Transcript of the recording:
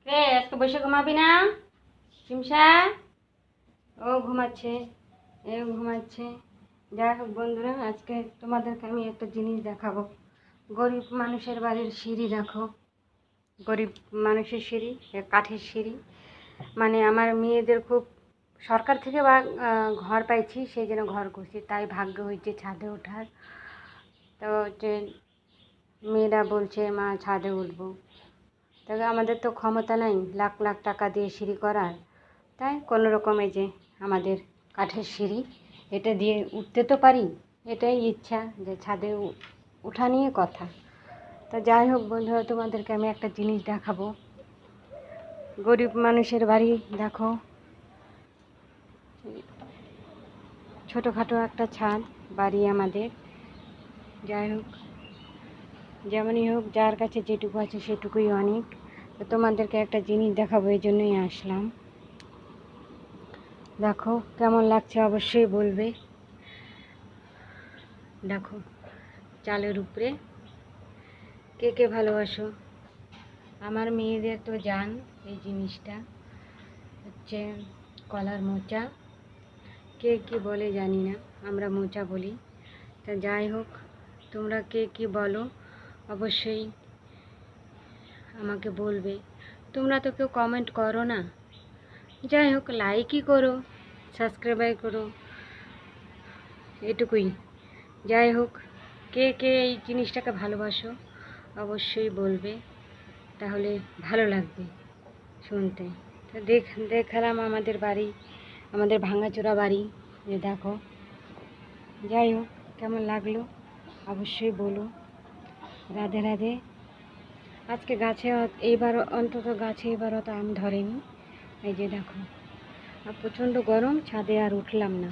কে আজকে বসে ঘুমাবি না? শিমশা ও ঘুমাচ্ছে, এও ঘুমাচ্ছে। যাই হোক বন্ধুরা, আজকে তোমাদেরকে আমি একটা জিনিস দেখাবো। গরিব মানুষের বাড়ির সিঁড়ি দেখো। গরিব মানুষের সিঁড়ি, কাঠের সিঁড়ি। মানে আমার মেয়েদের খুব সরকার থেকে বা ঘর পাইছি, সেই জন্য ঘর করছি, তাই ভাগ্য হয়েছে ছাদে ওঠার। তো যে মেয়েরা বলছে মা ছাদে উঠবো, তবে আমাদের তো ক্ষমতা নাই লাখ লাখ টাকা দিয়ে সিঁড়ি করার। তাই কোনো রকমে যে আমাদের কাঠের সিঁড়ি, এটা দিয়ে উঠতে তো পারি, এটাই ইচ্ছা যে ছাদে ওঠা নিয়ে কথা। তা যাই হোক বন্ধুরা, তোমাদেরকে আমি একটা জিনিস দেখাবো। গরিব মানুষের বাড়ি দেখো, ছোটোখাটো একটা ছাদ বাড়ি আমাদের। যাই হোক, যেমনই হোক, যার কাছে যেটুকু আছে সেটুকুই অনেক। তো তোমাদেরকে একটা জিনিস দেখাবো, এই জন্যই আসলাম। দেখো কেমন লাগছে অবশ্যই বলবে। দেখো চালের উপরে কে কে ভালোবাসো। আমার মেয়েদের তো জান এই জিনিসটা হচ্ছে কলার মোচা, কে কি বলে জানি না, আমরা মোচা বলি। তা যাই হোক, তোমরা কে কি বলো অবশ্যই আমাকে বলবে। তোমরা তো কেউ কমেন্ট করো না। যাই হোক, লাইকই করো, সাবস্ক্রাইব করো, এটুকুই। যাই হোক, কে কে এই জিনিসটাকে ভালোবাসো অবশ্যই বলবে, তাহলে ভালো লাগবে শুনতে। তো দেখালাম আমাদের বাড়ি, আমাদের ভাঙাচোরা বাড়ি, যে দেখো। যাই হোক, কেমন লাগলো অবশ্যই বলো। রাধে রাধে। আজকে গাছে এইবার অন্তত গাছে এবার অত আম ধরেনি। এই যে দেখো, আর প্রচণ্ড গরম, ছাদে আর উঠলাম না।